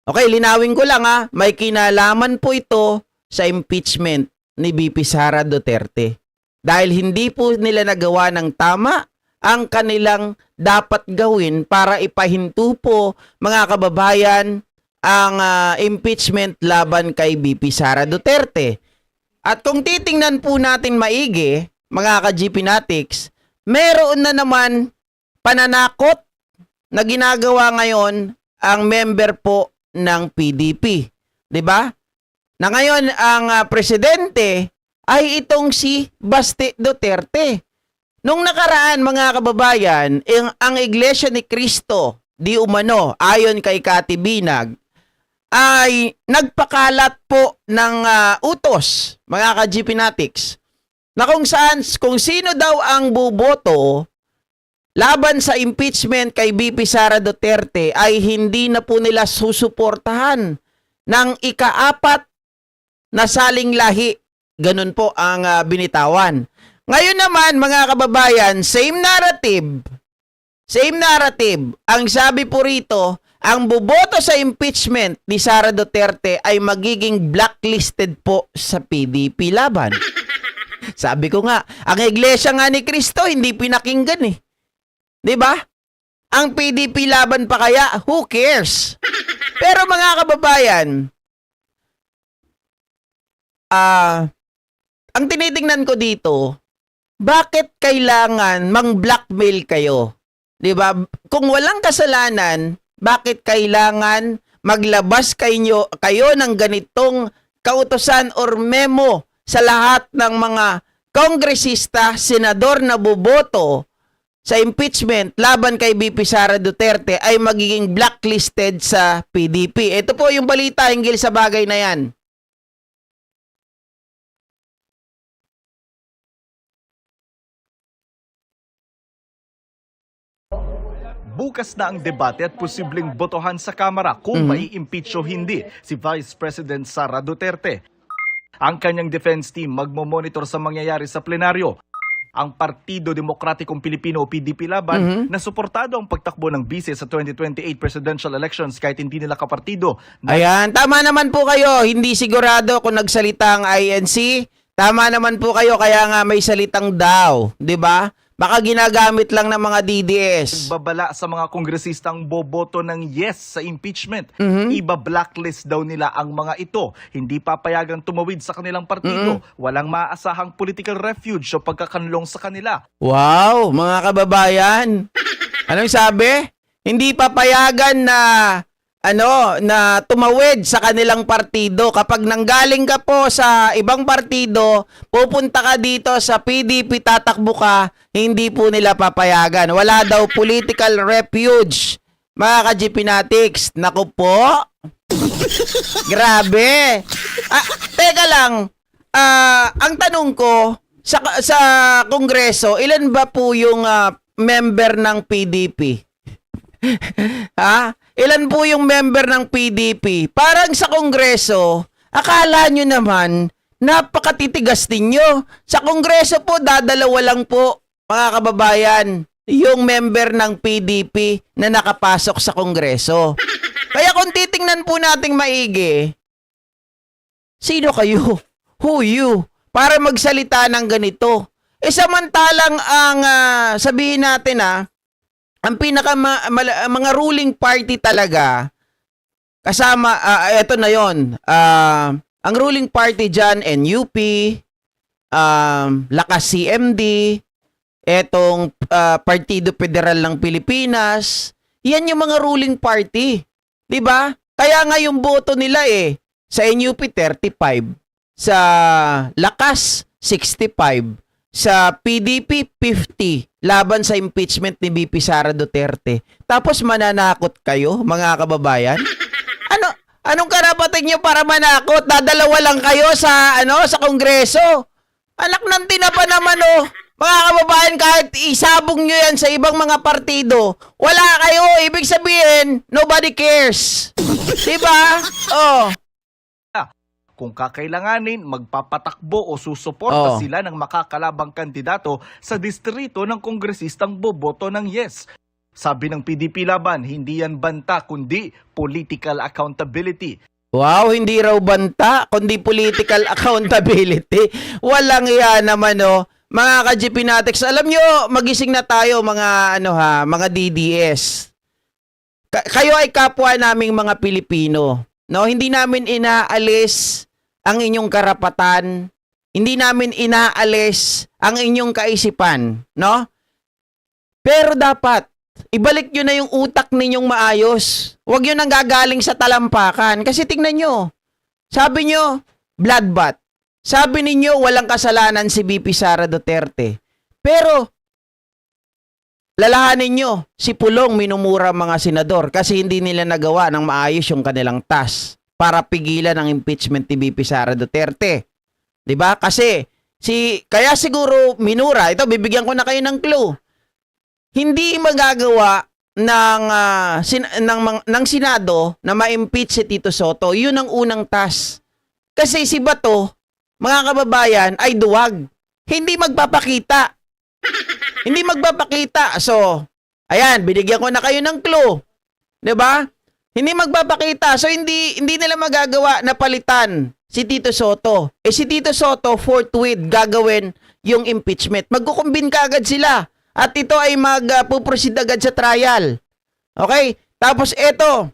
Okay, linawin ko lang may kinalaman po ito sa impeachment ni VP Sara Duterte. Dahil hindi po nila nagawa ng tama ang kanilang dapat gawin para ipahinto po mga kababayan ang impeachment laban kay VP Sara Duterte. At kung titingnan po natin maigi, mga ka-GPnatics, meron na naman pananakot na ginagawa ngayon ang member po ng PDP. 'Di ba? Na ngayon ang presidente ay itong si Baste Duterte. Nung nakaraan mga kababayan, ang Iglesia ni Cristo di umano ayon kay Kati Binag ay nagpakalat po ng utos, mga ka-GPnatics, na kung sino daw ang buboto laban sa impeachment kay VP Sara Duterte ay hindi na po nila susuportahan ng ika-4 na saling lahi. Ganun po ang binitawan. Ngayon naman mga kababayan, same narrative. Ang sabi po rito, ang boboto sa impeachment ni Sara Duterte ay magiging blacklisted po sa PDP laban. Sabi ko nga, ang Iglesia nga ni Cristo hindi pinakinggan eh. 'Di ba? Ang PDP laban pa kaya, who cares? Pero mga kababayan, ang tinitingnan ko dito, bakit kailangan mang-blackmail kayo? 'Di ba? Kung walang kasalanan, bakit kailangan maglabas kayo ng ganitong kautusan or memo sa lahat ng mga kongresista, senador na boboto sa impeachment laban kay VP Sara Duterte ay magiging blacklisted sa PDP? Ito po yung balita hinggil sa bagay na yan. Bukas na ang debate at posibleng botohan sa Kamara kung mai-impeach o hindi si Vice President Sara Duterte. Ang kanyang defense team magmo-monitor sa mangyayari sa plenaryo. Ang Partido Demokratikong Pilipino o PDP laban na suportado ang pagtakbo ng bise sa 2028 presidential elections kahit hindi nila kapartido. Ayan, tama naman po kayo. Hindi sigurado kung nagsalita ang INC. Tama naman po kayo, kaya nga may salitang daw, 'di ba? Baka ginagamit lang ng mga DDS. Babala sa mga kongresistang boboto ng yes sa impeachment. Iba-blacklist daw nila ang mga ito. Hindi papayagang tumawid sa kanilang partido. Walang maaasahang political refuge o pagkakanlong sa kanila. Wow, mga kababayan. Anong sabi? Hindi papayagan na tumawid sa kanilang partido. Kapag nanggaling ka po sa ibang partido, pupunta ka dito sa PDP, tatakbo ka, hindi po nila papayagan. Wala daw political refuge. Mga ka-GPnatics, naku po. Grabe. Teka lang. Ang tanong ko, sa Kongreso, ilan ba po yung member ng PDP? Ilan po yung member ng PDP? Parang sa Kongreso, akala nyo naman, napakatitigas ninyo. Sa Kongreso po, dadalawa lang po, mga kababayan, yung member ng PDP na nakapasok sa Kongreso. Kaya kung titingnan po nating maigi, sino kayo? Who you? Para magsalita ng ganito. Samantalang ang sabihin natin ang mga ruling party talaga, kasama, eto na yon, ang ruling party dyan, NUP, Lakas CMD, etong Partido Federal ng Pilipinas, yan yung mga ruling party. 'Di ba? Kaya nga yung boto nila sa NUP 35, sa Lakas 65, sa PDP 50 laban sa impeachment ni VP Sara Duterte. Tapos mananakot kayo, mga kababayan? Anong karapatan niyo para manakot? Dadalawa lang kayo sa sa Kongreso. Anak ng tinapa naman Mga kababayan, kahit isabong nyo yan sa ibang mga partido, wala kayo. Ibig sabihin, nobody cares. Diba? Kung kakailanganin, magpapatakbo o susuporta sila ng makakalabang kandidato sa distrito ng kongresistang boboto ng yes. Sabi ng PDP Laban, hindi yan banta kundi political accountability. Wow, hindi raw banta, kundi political accountability. Walang iya naman, oh. Mga ka-GP Natex, alam nyo, magising na tayo mga mga DDS. Kayo ay kapwa naming mga Pilipino. No, hindi namin inaalis ang inyong karapatan. Hindi namin inaalis ang inyong kaisipan, no? Pero dapat ibalik nyo na yung utak ninyong maayos. Huwag nyo nang gagaling sa talampakan. Kasi tingnan nyo, sabi nyo, bloodbath. Sabi ninyo, walang kasalanan si VP Sara Duterte. Pero, lalahanin nyo, si Pulong minumura mga senador kasi hindi nila nagawa ng maayos yung kanilang task para pigilan ang impeachment ni VP Sara Duterte. 'Di ba? Kasi, kaya siguro minura, ito bibigyan ko na kayo ng clue. Hindi magagawa ng Senado na ma-impeach si Tito Soto. Yun ang unang task. Kasi si Bato, mga kababayan, ay duwag. Hindi magpapakita. Hindi magpapakita. So, ayan, binigyan ko na kayo ng clue. 'Di ba? Hindi magpapakita. So, hindi nila magagawa na palitan si Tito Soto. Si Tito Soto, forthwith, gagawin yung impeachment. Magkukumbin ka agad sila. At ito ay magpuproceed agad sa trial. Okay? Tapos ito,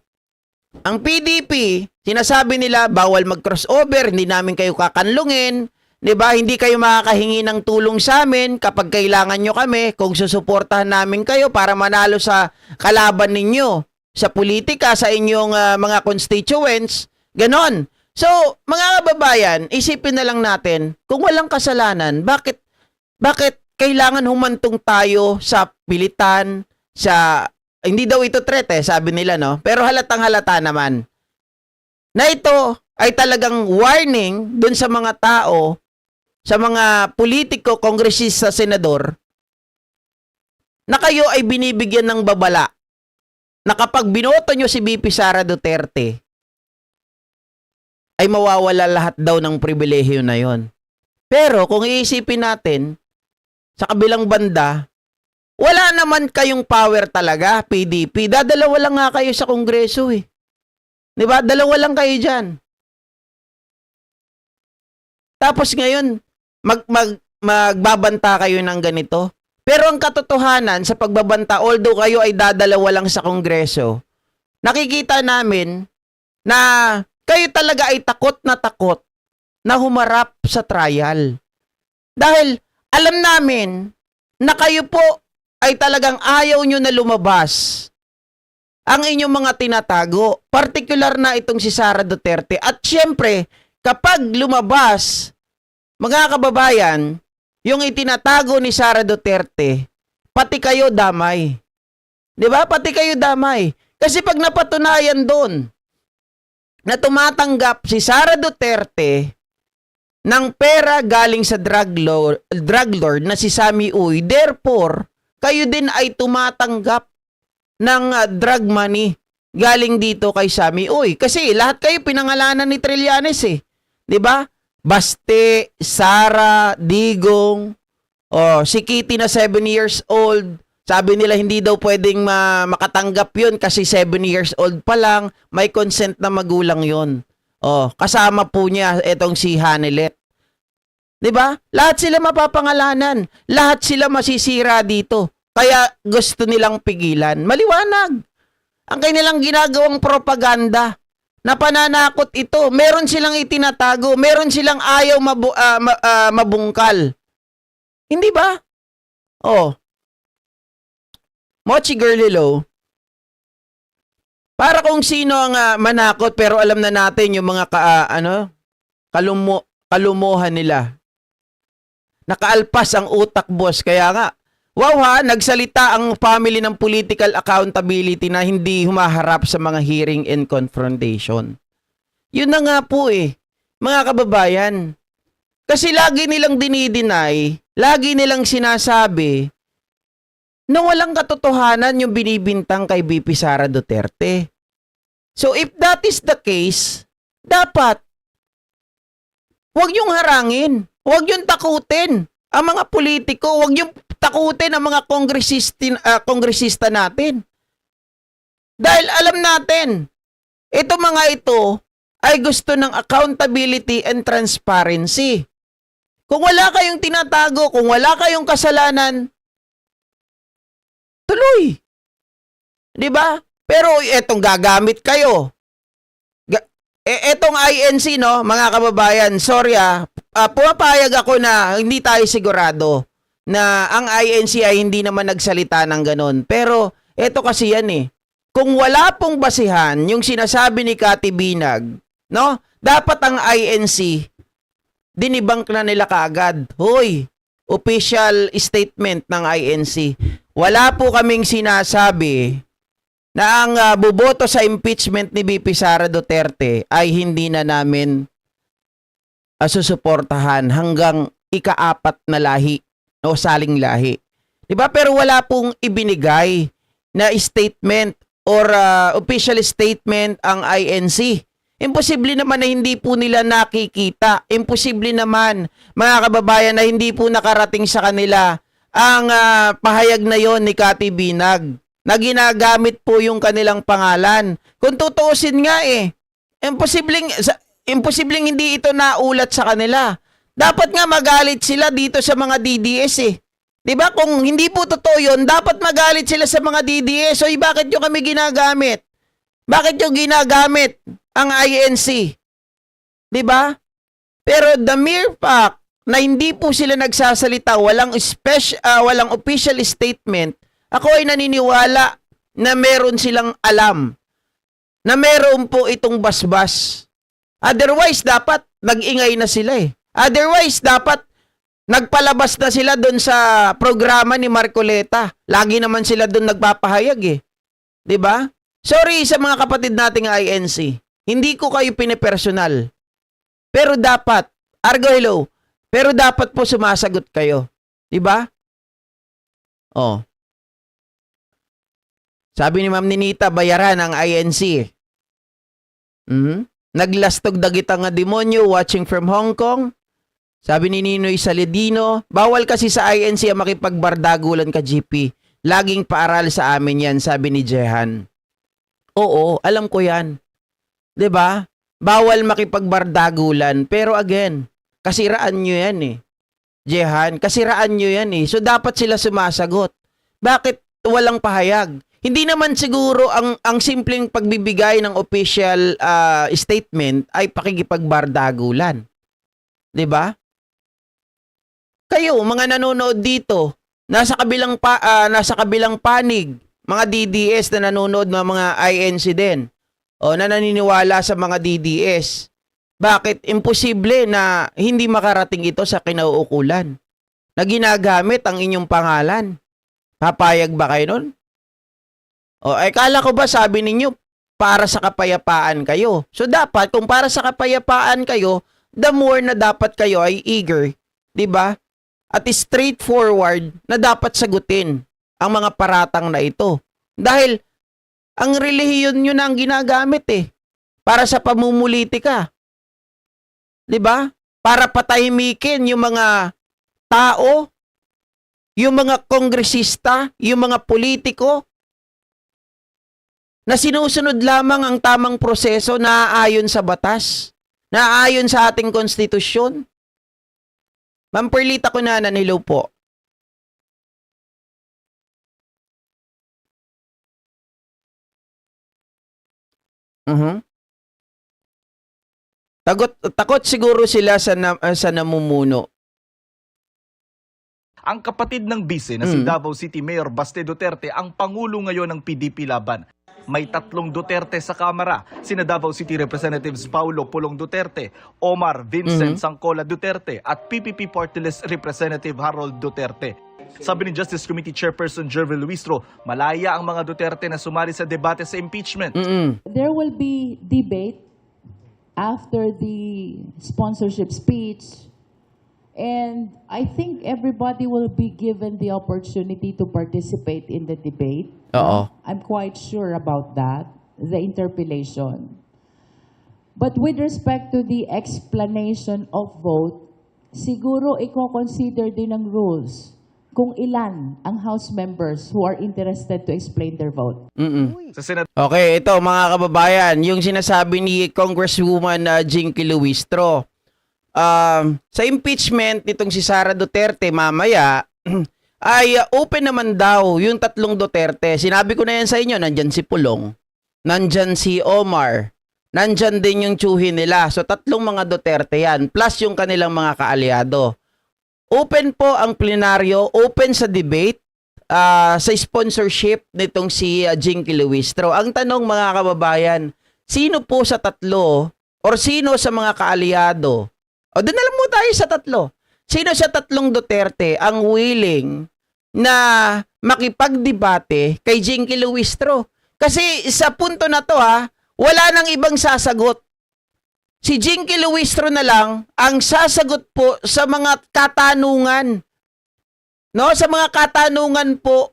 ang PDP, sinasabi nila, bawal mag-crossover, hindi namin kayo kakanlungin, 'di ba? Hindi kayo makakahingi ng tulong sa amin kapag kailangan nyo kami, kung susuportahan namin kayo para manalo sa kalaban ninyo, sa politika, sa inyong mga constituents, ganon. So, mga kababayan, isipin na lang natin, kung walang kasalanan, bakit kailangan humantong tayo sa pilitan, hindi daw ito threat sabi nila, no? Pero halatang halata naman na ito ay talagang warning dun sa mga tao, sa mga politiko, kongresista, senador, na kayo ay binibigyan ng babala na kapag binoto nyo si VP Sara Duterte, ay mawawala lahat daw ng pribilehiyo na yon. Pero kung iisipin natin, sa kabilang banda, wala naman kayong power talaga, PDP. Dadalawa lang nga kayo sa Kongreso eh. 'Di ba? Dalawa lang kayo diyan. Tapos ngayon, magbabanta kayo ng ganito. Pero ang katotohanan sa pagbabanta, although kayo ay dadalawa lang sa Kongreso, nakikita namin na kayo talaga ay takot na humarap sa trial. Dahil alam namin na kayo po ay talagang ayaw nyo na lumabas ang inyong mga tinatago. Partikular na itong si Sara Duterte. At syempre, kapag lumabas, mga kababayan, yung itinatago ni Sara Duterte, pati kayo damay. 'Di ba? Pati kayo damay. Kasi pag napatunayan doon na tumatanggap si Sara Duterte ng pera galing sa drug lord na si Sammy Uy, therefore, kayo din ay tumatanggap ng drug money galing dito kay Sammy Uy. Kasi lahat kayo pinangalanan ni Trillanes eh. 'Di ba? Baste, Sara, Digong, si Kitty na 7 years old. Sabi nila hindi daw pwedeng makatanggap yun kasi 7 years old pa lang, may consent na magulang yun. Kasama po niya itong si Hanelet. 'Di ba? Lahat sila mapapangalanan. Lahat sila masisira dito. Kaya gusto nilang pigilan. Maliwanag. Ang kanilang ginagawang propaganda na pananakot ito. Meron silang itinatago. Meron silang ayaw mabungkal. Hindi ba? Mochi Girlilo, para kung sino ang manakot pero alam na natin yung mga kalumuhan nila. Nakaalpas ang utak, boss. Kaya nga, wow nagsalita ang family ng political accountability na hindi humaharap sa mga hearing and confrontation. Yun na nga po mga kababayan. Kasi lagi nilang dinideny, lagi nilang sinasabi na walang katotohanan yung binibintang kay VP Sara Duterte. So if that is the case, dapat huwag niyong harangin, huwag niyong takutin ang mga politiko, huwag niyong takutin ang mga kongresista natin. Dahil alam natin, ito mga ito ay gusto ng accountability and transparency. Kung wala kayong tinatago, kung wala kayong kasalanan, tuloy. 'Di ba? Pero etong gagamit kayo. Etong INC, no, mga kababayan, sorry pumapayag ako na hindi tayo sigurado na ang INC ay hindi naman nagsalita ng ganun. Pero eto kasi yan eh. Kung wala pong basihan yung sinasabi ni Cathy Binag, no, dapat ang INC dinibang na nila kaagad. Hoy, official statement ng INC. Wala po kaming sinasabi na ang boboto sa impeachment ni VP Sara Duterte ay hindi na namin susuportahan hanggang ika-4 na lahi o saling lahi. Diba? Pero wala pong ibinigay na statement or official statement ang INC. Imposible naman na hindi po nila nakikita. Imposible naman, mga kababayan, na hindi po nakarating sa kanila ang pahayag na yon ni Cathy Binag na ginagamit po yung kanilang pangalan. Kung tutuusin nga imposibleng hindi ito naulat sa kanila. Dapat nga magalit sila dito sa mga DDS eh. 'Di ba? Kung hindi po totoo 'yon, dapat magalit sila sa mga DDS. So, bakit nyo kami ginagamit? Bakit nyo ginagamit ang INC? 'Di ba? Pero the mere fact na hindi po sila nagsasalita, walang official statement, ako ay naniniwala na meron silang alam na meron po itong basbas. Otherwise, dapat nag-ingay na sila eh. Otherwise, dapat nagpalabas na sila doon sa programa ni Marcoleta. Lagi naman sila doon nagpapahayag eh. 'Di ba? Sorry sa mga kapatid nating INC. Hindi ko kayo pinipersonal. Pero dapat, Argo hello, pero dapat po sumasagot kayo. 'Di ba? Oh. Sabi ni Ma'am Ninita, bayaran ang INC. Naglastog dagita nga demonyo watching from Hong Kong. Sabi ni Ninoy Saledino, bawal kasi sa INC ang makipagbardagulan ka GP. Laging paaral sa amin yan, sabi ni Jehan. Oo, alam ko yan. 'Di ba? Bawal makipagbardagulan. Pero again, kasiraan nyo yan eh. Jehan, kasiraan nyo yan eh. So dapat sila sumasagot. Bakit walang pahayag? Hindi naman siguro ang simpleng pagbibigay ng official statement ay pakikipagbardagulan. 'Di ba? Kayo, mga nanonood dito, nasa kabilang panig, mga DDS na nanonood ng mga INC din, o na naniniwala sa mga DDS. Bakit imposible na hindi makarating ito sa kinauukulan? Na ginagamit ang inyong pangalan. Papayag ba kayo nun? O, kala ko ba sabi ninyo para sa kapayapaan kayo? So dapat, kung para sa kapayapaan kayo, the more na dapat kayo ay eager, 'di ba? At straightforward na dapat sagutin ang mga paratang na ito. Dahil ang relihiyon nyo na ang ginagamit eh. Para sa pamumulitika. 'Di ba? Para patahimikin yung mga tao, yung mga kongresista, yung mga politiko, na sinusunod lamang ang tamang proseso na ayon sa batas, na ayon sa ating konstitusyon. Ma'am Perlita Cunanan, hello po. Takot siguro sila sa namumuno. Ang kapatid ng bise na si Davao City Mayor Baste Duterte ang pangulo ngayon ng PDP laban. May 3 Duterte sa Kamara, sina Davao City Representatives Paulo Pulong Duterte, Omar Vincent Sangcola Duterte at PPP Party List Representative Harold Duterte. Sabi ni Justice Committee Chairperson Jervil Luistro, malaya ang mga Duterte na sumali sa debate sa impeachment. There will be debate after the sponsorship speech, and I think everybody will be given the opportunity to participate in the debate. Oo. I'm quite sure about that, the interpellation. But with respect to the explanation of vote, siguro i-consider din ng rules kung ilan ang House members who are interested to explain their vote. Sa Senado Okay, ito mga kababayan, yung sinasabi ni Congresswoman Jinky Luistro. Sa impeachment nitong si Sara Duterte mamaya, ay open naman daw yung tatlong Duterte. Sinabi ko na yan sa inyo, nandyan si Pulong, nandyan si Omar, nandyan din yung tsuhin nila. So tatlong mga Duterte yan, plus yung kanilang mga kaalyado. Open po ang plenaryo, open sa debate, sa sponsorship nitong si Jinky Luistro. Ang tanong mga kababayan, sino po sa tatlo or sino sa mga kaalyado? O doon na lang mo tayo sa tatlo. Sino sa tatlong Duterte ang willing na makipagdebate kay Jinky Luistro? Kasi sa punto na to wala nang ibang sasagot. Si Jinky Luistro na lang ang sasagot po sa mga katanungan. No, sa mga katanungan po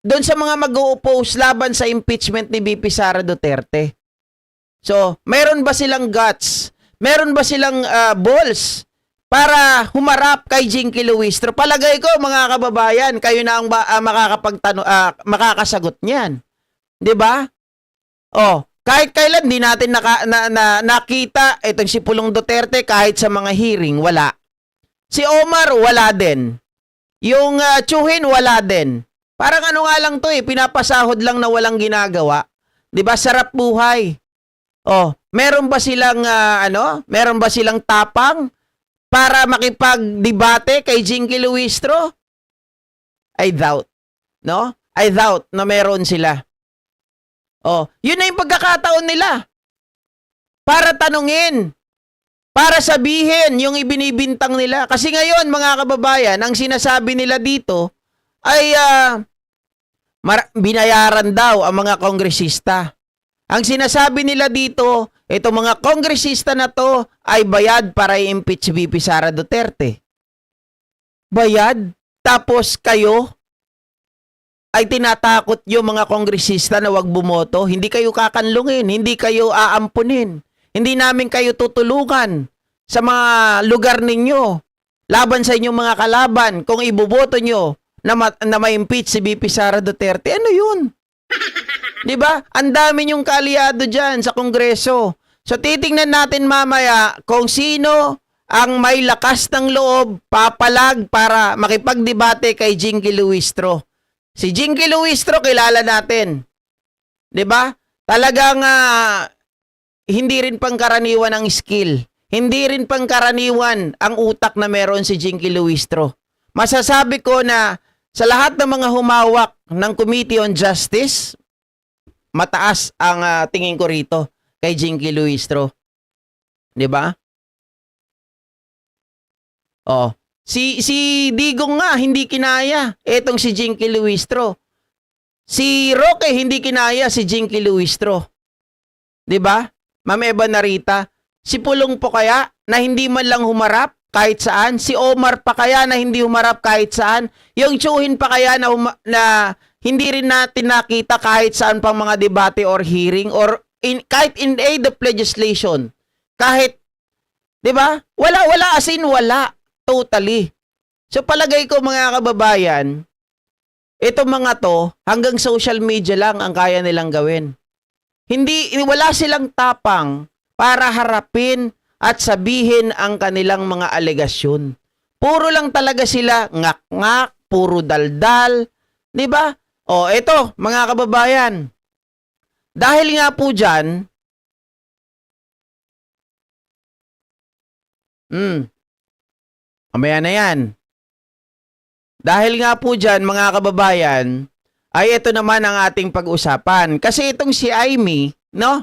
doon sa mga mag-o-oppose laban sa impeachment ni VP Sara Duterte. So, meron ba silang guts? Meron ba silang balls para humarap kay Jinky Luistro? Palagay ko mga kababayan, kayo na ang makakasagot niyan. 'Di ba? Oh, kahit kailan di natin nakita itong si Pulong Duterte kahit sa mga hearing, wala. Si Omar, wala din. Yung tsuhin, wala din. Parang ano nga lang to pinapasahod lang na walang ginagawa. 'Di ba? Sarap buhay. Oh, meron ba silang meron ba silang tapang para makipagdebate kay Jinky Luistro? I doubt. No? I doubt na meron sila. Oh, yun na yung pagkakataon nila. Para tanungin. Para sabihin yung ibinibintang nila. Kasi ngayon, mga kababayan, ang sinasabi nila dito ay binayaran daw ang mga kongresista. Ang sinasabi nila dito, itong mga kongresista na to ay bayad para i-impeach VP Sara Duterte. Bayad? Tapos kayo ay tinatakot yung mga kongresista na wag bumoto. Hindi kayo kakanlungin, hindi kayo aampunin. Hindi namin kayo tutulungan sa mga lugar ninyo laban sa inyong mga kalaban kung iboboto nyo na ma-impeach si VP Sara Duterte. Ano yun? 'Di ba? Ang dami yung kaalyado diyan sa Kongreso. So titingnan natin mamaya kung sino ang may lakas ng loob papalag para makipagdebate kay Jinky Luistro. Si Jinky Luistro kilala natin. 'Di ba? Talagang hindi rin pangkaraniwan ang skill. Hindi rin pangkaraniwan ang utak na meron si Jinky Luistro. Masasabi ko na sa lahat ng mga humawak ng Committee on Justice, mataas ang tingin ko rito kay Jinky Luistro. 'Di ba? Oh, si Digong nga hindi kinaya etong si Jinky Luistro. Si Roque hindi kinaya si Jinky Luistro. 'Di ba? Ma'am Eva Narita, si Pulong po kaya na hindi man lang humarap kahit saan, si Omar pa kaya na hindi humarap kahit saan, yung tsuhin pa kaya na hindi rin natin nakita kahit saan pang mga debate or hearing or kahit in aid of legislation. Kahit, 'di ba? Wala as in wala totally. So palagay ko mga kababayan, itong mga to hanggang social media lang ang kaya nilang gawin. Wala silang tapang para harapin at sabihin ang kanilang mga alegasyon. Puro lang talaga sila ngak-ngak, puro daldal, 'di ba? Oh, eto, mga kababayan. Dahil nga po diyan, mamaya na yan. Dahil nga po diyan, mga kababayan, ay ito naman ang ating pag-usapan. Kasi itong si Amy, no?